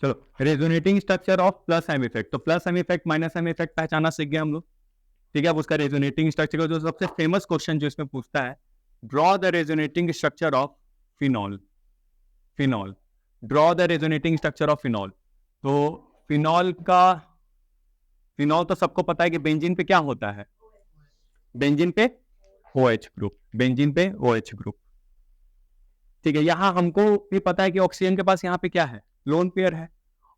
चलो, resonating structure of plus M effect. तो plus M effect minus M effect पहचाना सीख गए हम लोग, ठीक है। अब उसका रेजोनेटिंग स्ट्रक्चर का जो सबसे फेमस क्वेश्चन जो इसमें पूछता है, draw the resonating structure of phenol. Phenol, draw the resonating structure of phenol. तो फिनॉल तो सबको पता है कि बेंजीन पे क्या होता है, बेंजीन पे OH ग्रुप, बेंजीन पे OH ग्रुप, ठीक है। यहां हमको भी पता है कि ऑक्सीजन के पास यहाँ पे क्या है, लोन पेयर है।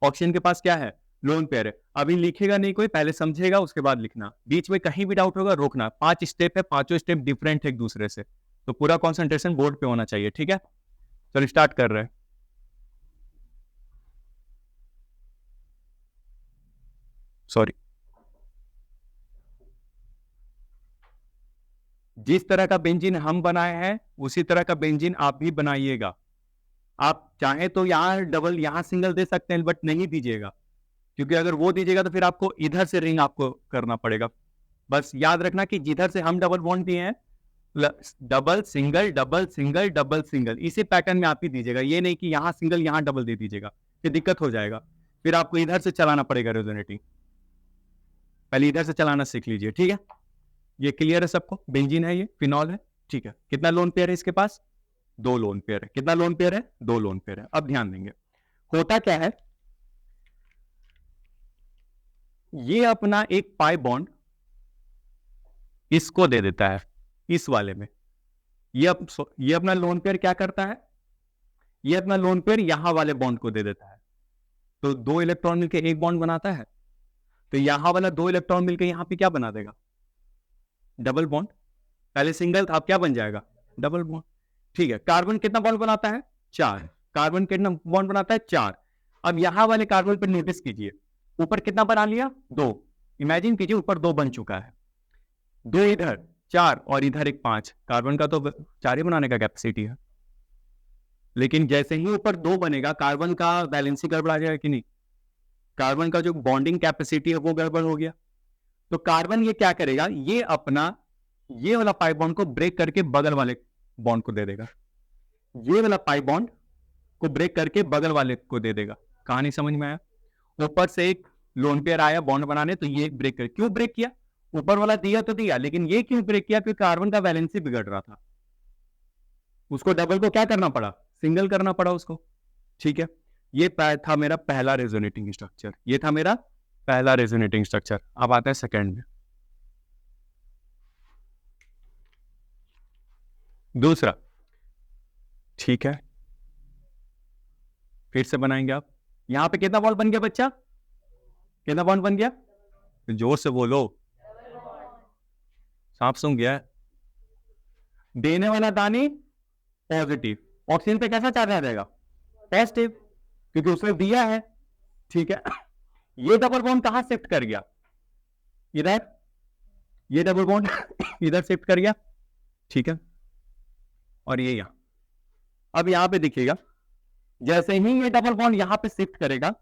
ऑक्सीजन के पास क्या है, लोन पेयर है। अभी लिखेगा नहीं कोई, पहले समझेगा उसके बाद लिखना। बीच में कहीं भी डाउट होगा रोकना। 5 स्टेप है, पांचों स्टेप डिफरेंट है एक दूसरे से, तो पूरा कॉन्सेंट्रेशन बोर्ड पे होना चाहिए, ठीक है। चलो स्टार्ट कर रहे हैं। सॉरी, जिस तरह का बेंजीन हम बनाए हैं उसी तरह का बेंजीन आप भी बनाइएगा। आप चाहे तो यहाँ डबल यहाँ सिंगल दे सकते हैं, बट नहीं दीजिएगा, क्योंकि अगर वो दीजिएगा तो फिर आपको इधर से रिंग आपको करना पड़ेगा। बस याद रखना कि जिधर से हम डबल बॉन्ड दिए हैं, double single double single double single, इसी पैटर्न में आप ही दीजिएगा। ये नहीं कि यहाँ सिंगल यहाँ डबल दे दीजिएगा, फिर दिक्कत हो जाएगा। फिर आपको इधर से चलाना पड़ेगा रेजोनेटिंग, पहले इधर से चलाना सीख लीजिए, ठीक है। ये क्लियर है सबको, बेंजीन है, ये फिनॉल है, ठीक है। कितना लोन पेयर है इसके पास, 2 लोन पेयर है। कितना लोन पेयर है, 2 लोन पेयर है। अब ध्यान देंगे, होता क्या है, ये अपना एक पाई बॉन्ड इसको दे देता है, इस वाले में। ये अपना लोन पेयर क्या करता है, ये अपना लोन पेयर यहां वाले बॉन्ड को दे देता है। तो 2 इलेक्ट्रॉन मिलकर एक बॉन्ड बनाता है, तो यहां वाला 2 इलेक्ट्रॉन मिलकर यहां पे क्या बना देगा, डबल बॉन्ड। पहले सिंगल था, अब क्या बन जाएगा, डबल बॉन्ड, ठीक है। कार्बन कितना बॉन्ड बनाता है, 4। कार्बन कितना बॉन्ड बनाता है, 4। अब यहां वाले कार्बन पर नोटिस कीजिए, ऊपर कितना बना लिया, 2। इमेजिन कीजिए ऊपर 2 बन चुका है, 2 इधर 4 और इधर एक 5। कार्बन का तो 4 ही बनाने का कैपेसिटी है, लेकिन जैसे ही ऊपर 2 बनेगा कार्बन का बैलेंसी गड़बड़ा जाएगा कि नहीं, कार्बन का जो बॉन्डिंग कैपेसिटी है वो गड़बड़ हो गया। तो कार्बन ये क्या करेगा, ये अपना ये वाला पाई बॉन्ड को ब्रेक करके बगल वाले बॉन्ड को दे देगा। ये वाला पाई बॉन्ड को ब्रेक करके बगल वाले को दे देगा। कहानी समझ में आया, ऊपर से एक लोन पेयर आया बॉन्ड बनाने, तो ये ब्रेक कर, क्यों ब्रेक किया, ऊपर वाला दिया तो दिया, लेकिन ये क्यों ब्रेक किया, क्योंकि कार्बन का बैलेंस बिगड़ रहा था, उसको डबल को क्या करना पड़ा, सिंगल करना पड़ा उसको, ठीक है। ये था मेरा पहला रेजोनेटिंग स्ट्रक्चर, ये था मेरा पहला रेजोनेटिंग स्ट्रक्चर। अब आता है सेकंड में, दूसरा, ठीक है। फिर से बनाएंगे आप, यहां पे कितना बॉन्ड बन गया बच्चा, कितना बॉन्ड बन गया, जोर से बोलो, सांप सूंघ गया। देने वाला दानी पॉजिटिव, ऑक्सीजन पे कैसा चार्ज आ जाएगा, पॉजिटिव, क्योंकि उसने दिया है, ठीक है। ये डबल बॉन्ड कहां शिफ्ट कर गया, इधर, ये डबल बॉन्ड इधर शिफ्ट कर गया, ठीक है। और ये यहां, अब यहां पे दिखेगा, जैसे ही ये डबल बॉन्ड यहां पे शिफ्ट करेगा,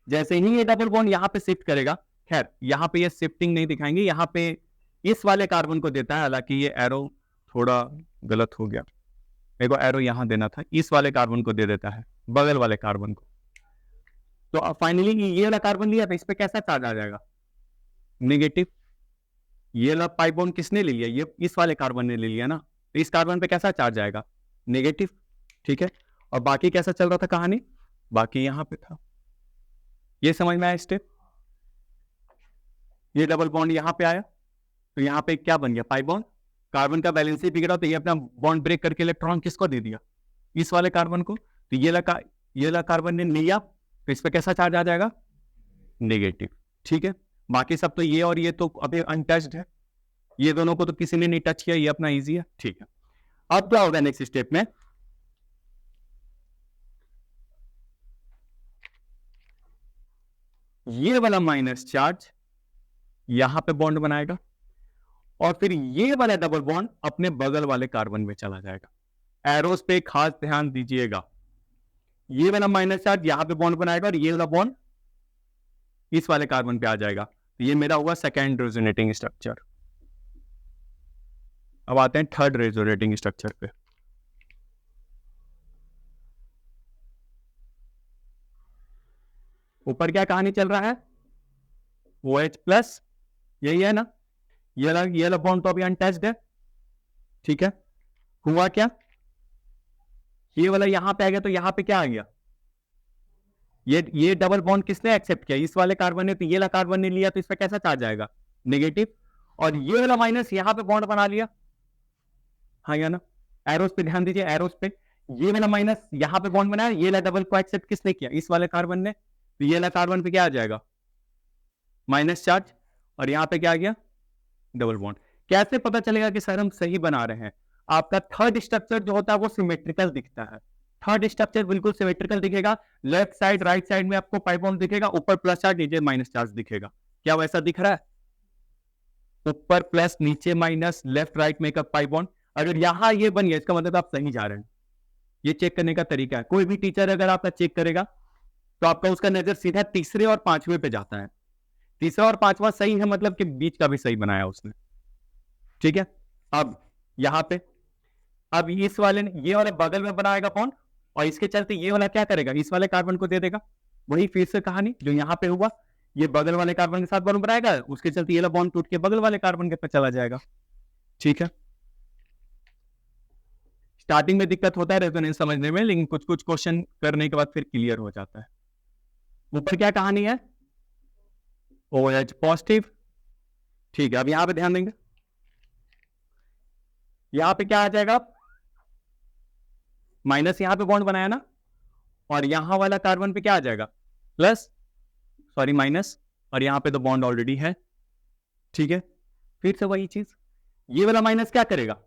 जैसे ही ये डबल बॉन्ड यहां पे शिफ्ट करेगा, खैर यहां पे ये शिफ्टिंग नहीं दिखाएंगे, यहां पे इस वाले कार्बन को देता है, हालांकि ये एरो थोड़ा गलत हो गया, मेरे को एरो यहां देना था, इस वाले कार्बन को दे देता है, बगल वाले कार्बन को। तो फाइनली ये वाला कार्बन लिया था, इस पे कैसा चार्ज आ जाएगा, नेगेटिव। ये वाला पाई बॉन्ड किसने ले लिया, ये इस वाले कार्बन ने ले लिया ना, तो इस कार्बन पे कैसा चार्ज आएगा, नेगेटिव, ठीक है। और बाकी कैसा चल रहा था कहानी, बाकी यहां पे था, ये समझ में आया स्टेप। ये डबल बॉन्ड यहां पे आया, तो यहां पे क्या बन गया, पाई बॉन्ड, कार्बन का बैलेंस ही बिगड़ा, तो ये अपना बॉन्ड ब्रेक करके इलेक्ट्रॉन किसको दे दिया, इस वाले कार्बन को। तो ये वाला कार्बन ने लिया, तो इस पे कैसा चार्ज आ जाएगा, नेगेटिव, ठीक है। बाकी सब तो ये और ये तो अभी अनटच्ड है, ये दोनों को तो किसी ने नहीं टच किया, ये अपना इजी है, ठीक है। अब क्या होगा नेक्स्ट स्टेप में, ये वाला माइनस चार्ज यहां पे बॉन्ड बनाएगा, और फिर ये वाला डबल बॉन्ड अपने बगल वाले कार्बन में चला जाएगा। एरोस पे खास ध्यान दीजिएगा, ये वाला माइनस चार्ज यहां पे बॉन्ड बनाएगा, और ये वाला बॉन्ड इस वाले कार्बन पे आ जाएगा। तो ये मेरा हुआ सेकेंड रेजोनेटिंग स्ट्रक्चर। अब आते हैं थर्ड रेजोनेटिंग स्ट्रक्चर पे। ऊपर क्या कहानी चल रहा है, OH प्लस, यही है ना, ये वाला बॉन्ड तो अभी अनटच्ड है, ठीक है। हुआ क्या, ये वाला यहां पे आ गया, तो यहां पे क्या आ गया, ये डबल बॉन्ड किसने एक्सेप्ट किया, इस वाले कार्बन ने, तो ये वाला कार्बन ने लिया, तो इस पे कैसा चार्ज आएगा, नेगेटिव, और ये वाला माइनस यहां पे बॉन्ड बना लिया, हाँ या ना, एरोस पे ध्यान दीजिए, एरोस पे ये वाला माइनस यहां पे बॉन्ड बनाया, ये वाला डबल को एक्सेप्ट किसने किया, इस वाले कार्बन ने, तो ये वाला कार्बन पे क्या आ जाएगा, माइनस चार्ज, और यहां पे क्या आ गया, डबल बॉन्ड। कैसे पता चलेगा कि सर हम सही बना रहे हैं, आपका थर्ड स्ट्रक्चर जो होता है वो सिमेट्रिकल दिखता है, थर्ड स्ट्रक्चर बिल्कुल सिमेट्रिकल दिखेगा, लेफ्ट साइड राइट साइड में आपको पाई बॉन्ड दिखेगा, ऊपर प्लस चार्ज नीचे माइनस चार्ज दिखेगा, क्या वैसा दिख रहा है, ऊपर प्लस नीचे माइनस, लेफ्ट राइट में पाई बॉन्ड, अगर यहां ये बन गया इसका मतलब आप सही जा रहे हैं, ये चेक करने का तरीका है, कोई भी टीचर अगर आपका चेक करेगा तो आपका उसका नजर सीधा तीसरे और पांचवें पे जाता है, तीसरा और पांचवा सही है मतलब कि बीच का भी सही बनाया उसने, ठीक है। अब यहां पे, अब इस वाले ने ये वाले बगल में बनाएगा बॉन्ड, और इसके चलते ये वाला क्या करेगा, इस वाले कार्बन को दे देगा, वही फिर से कहानी जो यहां पे हुआ, ये बगल वाले कार्बन के साथ बॉन्ड बनाएगा, उसके चलते ये वाला बॉन्ड टूट के बगल वाले कार्बन के पे चला जाएगा, ठीक है। स्टार्टिंग में दिक्कत होता है रेजोनेंस समझने में, लेकिन कुछ कुछ क्वेश्चन करने के बाद फिर क्लियर हो जाता है। ऊपर क्या कहानी है, OH पॉजिटिव, ठीक है। अब यहां पे ध्यान देंगे, यहां पे क्या आ जाएगा, माइनस यहां पे बॉन्ड बनाया ना, और यहां वाला कार्बन पे क्या आ जाएगा, प्लस, सॉरी माइनस, और यहां पे तो बॉन्ड ऑलरेडी है, ठीक है। फिर से वही चीज, ये वाला माइनस क्या करेगा,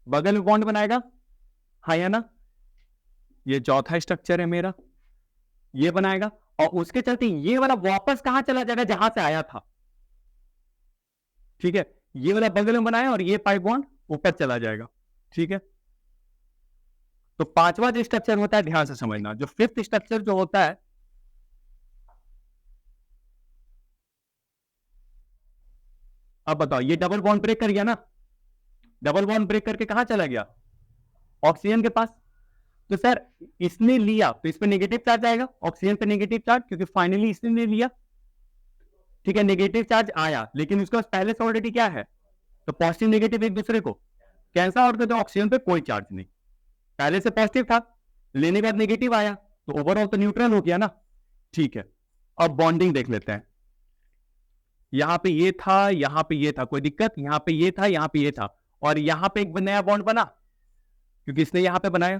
बगल में बॉन्ड बनाएगा, हाँ या ना, ये चौथा स्ट्रक्चर है मेरा, ये बनाएगा, और उसके चलते ये वाला वापस कहां चला जाएगा, जहां से आया था, ठीक है। ये वाला बगल में बनाया और ये पाई बॉन्ड ऊपर चला जाएगा, ठीक है। तो पांचवा जो स्ट्रक्चर होता है ध्यान से समझना, जो फिफ्थ स्ट्रक्चर जो होता है, अब बताओ, ये डबल बॉन्ड ब्रेक कर गया ना, डबल बॉन्ड ब्रेक करके कहां चला गया, ऑक्सीजन के पास, तो सर इसने लिया तो इस पे नेगेटिव चार्ज आएगा, ऑक्सीजन पे नेगेटिव चार्ज, क्योंकि फाइनली इसने लिया, ठीक है, नेगेटिव चार्ज आया, लेकिन उसके पास पहले से ऑलरेडी क्या है, तो पॉजिटिव नेगेटिव एक दूसरे को कैंसिल आउट कर दो, ऑक्सीजन पे कोई चार्ज नहीं, पहले से पॉजिटिव था, लेने के बाद नेगेटिव आया, तो ओवरऑल तो न्यूट्रल हो गया ना, ठीक है। अब बॉन्डिंग देख लेते हैं, यहां पे ये था, यहां पे ये था, कोई दिक्कत, यहां पे ये था, यहां पे ये था, और यहां पे एक नया बॉन्ड बना, क्योंकि इसने यहां पे बनाया,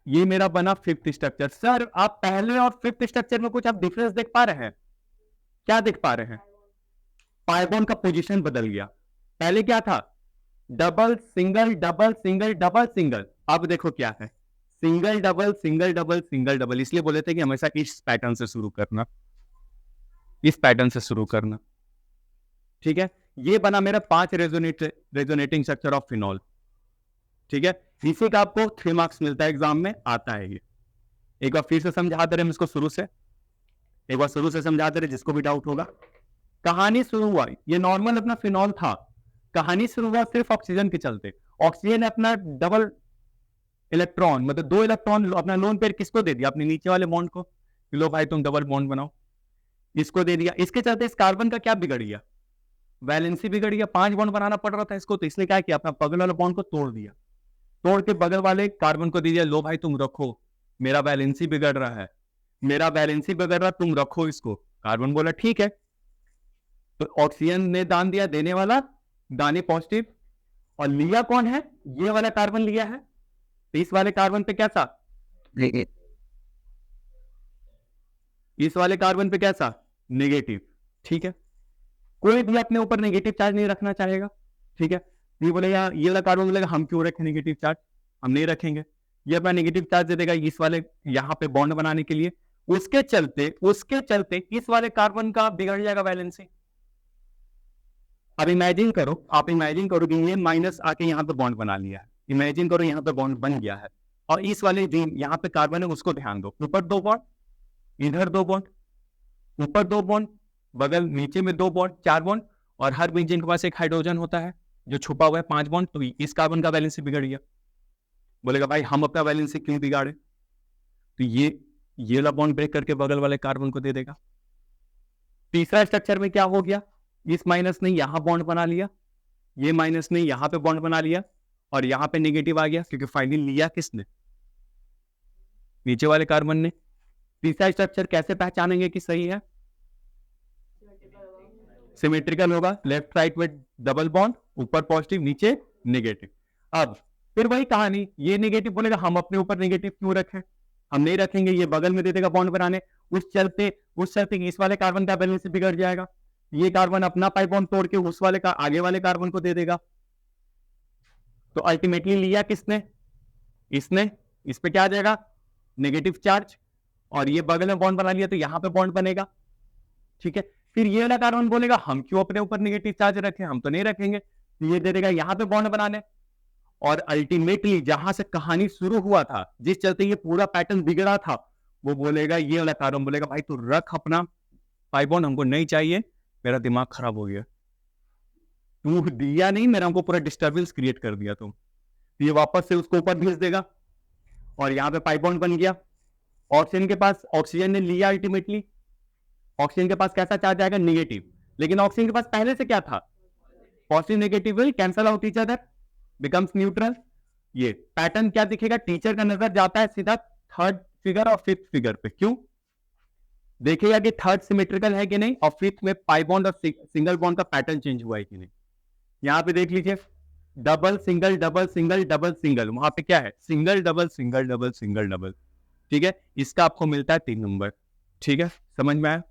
ये मेरा बना फिफ्थ स्ट्रक्चर। सर आप पहले और फिफ्थ स्ट्रक्चर में कुछ आप डिफरेंस देख पा रहे हैं, क्या देख पा रहे हैं, पाई बॉन्ड का पोजीशन बदल गया, पहले क्या था, double single double single double single, अब देखो क्या है, single double single double single double, इसलिए बोले थे कि हमेशा इस पैटर्न से शुरू करना, इस पैटर्न से शुरू करना, ठीक है। ये बना मेरा 5 रेजोनेटिंग स्ट्रक्चर ऑफ फिनॉल, ठीक है। इसी का आपको 3 मार्क्स मिलता है, एग्जाम में आता है ये। एक बार फिर से समझा दे रहे हम इसको शुरू से, एक बार शुरू से समझा दे रहे जिसको भी डाउट होगा। कहानी शुरू हुआ, ये नॉर्मल अपना फिनॉल था, कहानी शुरू हुआ सिर्फ ऑक्सीजन के चलते, ऑक्सीजन ने अपना डबल इलेक्ट्रॉन, मतलब 2 इलेक्ट्रॉन अपना लोन पेयर किसको दे दिया, अपने नीचे वाले बॉन्ड को, लो भाई तुम डबल बॉन्ड बनाओ, इसको दे दिया। इसके चलते इस कार्बन का क्या बिगड़ गया, वैलेंसी बिगड़ गया, 5 बॉन्ड बनाना पड़ रहा था इसको, तो इसने क्या किया, अपना बगल वाले बॉन्ड को तोड़ दिया, तोड़ के बगल वाले कार्बन को दे दिया, लो भाई तुम रखो, मेरा बैलेंसी बिगड़ रहा है, मेरा बैलेंसी बिगड़ रहा, तुम रखो इसको। कार्बन बोला ठीक है, तो ऑक्सीजन ने दान दिया, देने वाला दाने पॉजिटिव, और लिया कौन है, ये वाला कार्बन लिया है, तो इस वाले कार्बन पे कैसा, इस वाले कार्बन पे कैसा, नेगेटिव, ठीक है। कोई भी अपने ऊपर नेगेटिव चार्ज नहीं रखना चाहेगा, ठीक है। ये बोले यार, ये वाला कार्बन बोलेगा हम क्यों रखें नेगेटिव चार्ज, हम नहीं रखेंगे, ये अपना नेगेटिव चार्ज दे देगा इस वाले यहां पे बॉन्ड बनाने के लिए, उसके चलते इस वाले कार्बन का बिगड़ जाएगा वैलेंसी। अब इमेजिन करो, आप इमेजिन करो कि ये माइनस आके यहाँ पे बॉन्ड बना लिया है, इमेजिन करो यहाँ पे बॉन्ड बन गया है, और इस वाले यहाँ पे कार्बन है उसको ध्यान दो, ऊपर 2 बॉन्ड, इधर 2 बॉन्ड, ऊपर 2 बॉन्ड, बगल नीचे में 2 बॉन्ड, 4 बॉन्ड, और हर बेंजीन के पास एक हाइड्रोजन होता है जो छुपा हुआ है 5 बॉन्ड, तो इस कार्बन का बैलेंस बिगड़ गया। बोलेगा भाई हम अपना बैलेंस क्यों बिगाड़े, तो ये वाला बॉन्ड ब्रेक करके बगल वाले कार्बन को दे देगा। तीसरा स्ट्रक्चर में क्या हो गया, इस माइनस ने यहां बॉन्ड बना लिया, ये माइनस ने यहां पे बॉन्ड बना लिया और यहां पे नेगेटिव आ गया, क्योंकि फाइनली लिया किसने, नीचे वाले कार्बन ने। तीसरा स्ट्रक्चर कैसे पहचानेंगे कि सही है, सिमेट्रिकल होगा, लेफ्ट राइट में डबल बॉन्ड, ऊपर पॉजिटिव नीचे नेगेटिव। अब फिर वही कहानी, ये नेगेटिव बोलेगा हम अपने ऊपर नेगेटिव क्यों रखें, हम नहीं रखेंगे, ये बगल में दे देगा बॉन्ड बनाने। उस चलते इस वाले कार्बन का बैलेंस बिगड़ जाएगा, ये कार्बन अपना पाई बॉन्ड तोड़ के उस वाले का आगे वाले कार्बन को दे देगा। तो अल्टीमेटली लिया किसने, इसने, इस पे क्या आ जाएगा नेगेटिव चार्ज, और ये बगल में बॉन्ड बना लिया तो यहां पे बॉन्ड बनेगा। ठीक है, फिर ये वाला कार्बन बोलेगा हम क्यों अपने ऊपर नेगेटिव चार्ज रखें, हम तो नहीं रखेंगे, ये दे देगा यहां पे बॉन्ड बनाने। और अल्टीमेटली जहां से कहानी शुरू हुआ था, जिस चलते ये पूरा पैटर्न बिगड़ा था, वो बोलेगा, ये वाला कार्बन बोलेगा भाई तू रख अपना पाई बॉन्ड, हमको नहीं चाहिए, मेरा दिमाग खराब हो गया, तू दिया नहीं, मेरा हमको पूरा डिस्टर्बेंस क्रिएट कर दिया तुम। ये वापस से उसको ऊपर भेज देगा और यहाँ पे पाई बॉन्ड बन गया। ऑक्सीजन के पास, ऑक्सीजन ने लिया अल्टीमेटली, ऑक्सीजन के पास कैसा चार्ज आएगा नेगेटिव, लेकिन ऑक्सीजन के पास पहले से क्या था positive, negative will cancel out each other, becomes neutral. ये पैटर्न क्या दिखेगा, टीचर का नजर जाता है सीधा थर्ड फिगर और फिफ्थ फिगर पे, क्यों देखेगा कि थर्ड सिमेट्रिकल है कि नहीं, और फिफ्थ में पाई बॉन्ड और सिंगल बॉन्ड का पैटर्न चेंज हुआ है कि नहीं। यहां पे देख लीजिए double single double single double single, वहां पे क्या है single double single double single double. ठीक है, इसका आपको मिलता है 3 नंबर। ठीक है, समझ में आया।